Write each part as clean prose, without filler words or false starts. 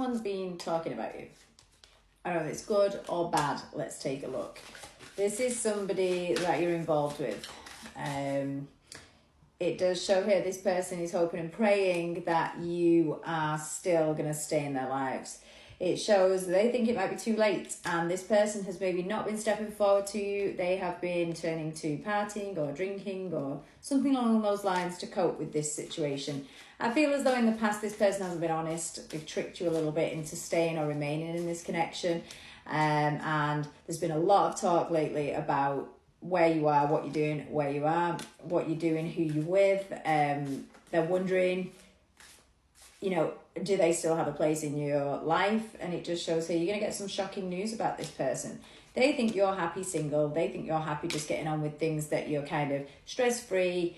someone's been talking about you. I don't know if it's good or bad. Let's take a look. This is somebody that you're involved with. It does show here this person is hoping and praying that you are still going to stay in their lives. It shows they think it might be too late, and this person has maybe not been stepping forward to you. They have been turning to partying or drinking or something along those lines to cope with this situation. I feel as though in the past this person hasn't been honest. They've tricked you a little bit into staying or remaining in this connection. And there's been a lot of talk lately about where you are, what you're doing, where you are, what you're doing, who you're with. They're wondering, you know, do they still have a place in your life? And it just shows here you're going to get some shocking news about this person. They think you're happy single. They think you're happy just getting on with things, that you're kind of stress-free,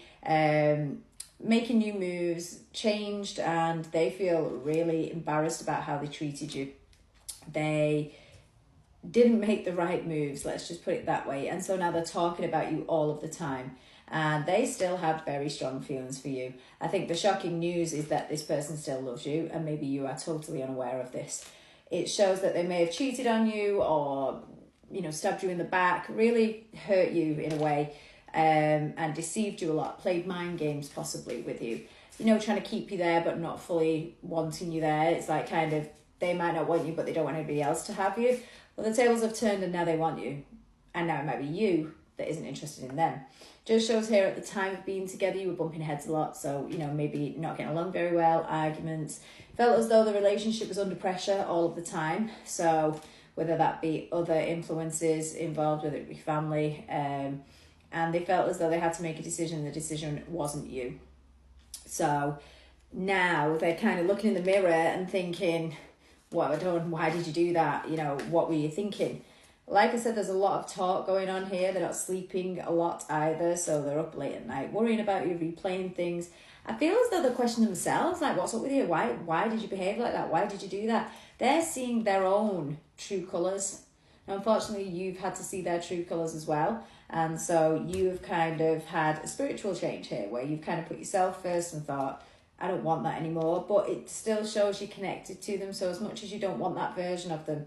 making new moves, changed, and they feel really embarrassed about how they treated you. They didn't make the right moves, let's just put it that way. And so now they're talking about you all of the time. And they still have very strong feelings for you. I think the shocking news is that this person still loves you, and maybe you are totally unaware of this. It shows that they may have cheated on you, or, you know, stabbed you in the back, really hurt you in a way, and deceived you a lot, played mind games possibly with you. You know, trying to keep you there but not fully wanting you there. It's like kind of, they might not want you, but they don't want anybody else to have you. Well, the tables have turned and now they want you. And now it might be you that isn't interested in them. Just shows here at the time of being together, you were bumping heads a lot. So, you know, maybe not getting along very well, arguments. Felt as though the relationship was under pressure all of the time. So whether that be other influences involved, whether it be family, and they felt as though they had to make a decision, and the decision wasn't you. So now they're kind of looking in the mirror and thinking, what have I done? Why did you do that? You know, what were you thinking? Like I said, there's a lot of talk going on here. They're not sleeping a lot either, so they're up late at night worrying about you, replaying things. I feel as though they're questioning themselves, like, what's up with you? Why did you behave like that? Why did you do that? They're seeing their own true colours. Now, unfortunately, you've had to see their true colours as well. And so you've kind of had a spiritual change here, where you've kind of put yourself first and thought, I don't want that anymore. But it still shows you connected to them. So as much as you don't want that version of them,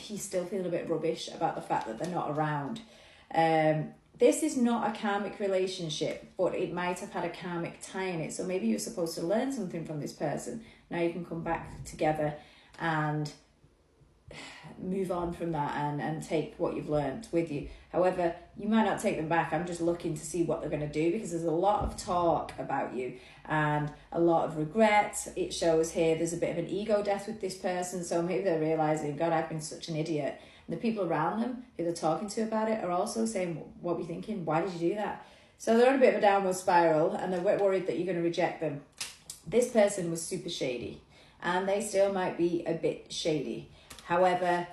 you still feel a bit rubbish about the fact that they're not around. This is not a karmic relationship, but it might have had a karmic tie in it. So maybe you're supposed to learn something from this person. Now you can come back together and move on from that and take what you've learned with you. However, you might not take them back. I'm just looking to see what they're going to do, because there's a lot of talk about you and a lot of regret. It shows here there's a bit of an ego death with this person, so maybe they're realising, God, I've been such an idiot. And the people around them who they're talking to about it are also saying, what were you thinking? Why did you do that? So they're on a bit of a downward spiral, and they're worried that you're going to reject them. This person was super shady, and they still might be a bit shady. However,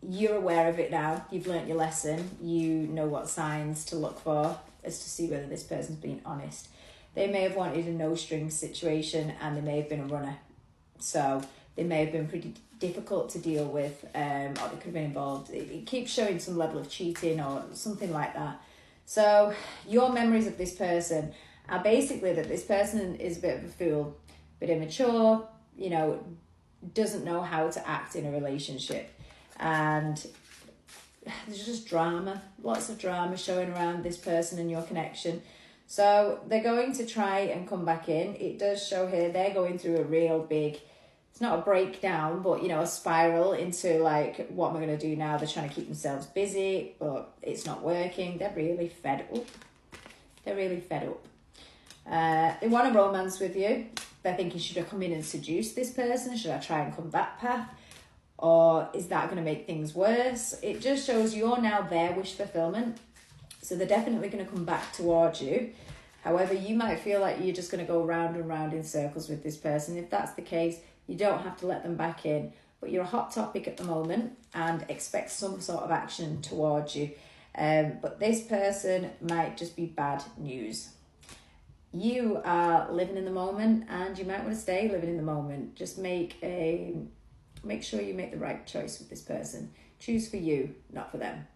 you're aware of it now. You've learnt your lesson. You know what signs to look for as to see whether this person's being honest. They may have wanted a no-strings situation, and they may have been a runner. So they may have been pretty difficult to deal with, or they could have been involved. It keeps showing some level of cheating or something like that. So your memories of this person are basically that this person is a bit of a fool, a bit immature, you know, doesn't know how to act in a relationship. And there's just drama, lots of drama showing around this person and your connection. So they're going to try and come back in. It does show here they're going through a real big, it's not a breakdown, but, you know, a spiral into like, what am I going to do now? They're trying to keep themselves busy, but it's not working. They're really fed up. They're really fed up. They want a romance with you. They're thinking, should I come in and seduce this person? Should I try and come that path? Or is that going to make things worse? It just shows you're now their wish fulfillment. So they're definitely going to come back towards you. However, you might feel like you're just going to go round and round in circles with this person. If that's the case, you don't have to let them back in. But you're a hot topic at the moment and expect some sort of action towards you. But this person might just be bad news. You are living in the moment, and you might want to stay living in the moment. Just make sure you make the right choice with this person. Choose for you, not for them.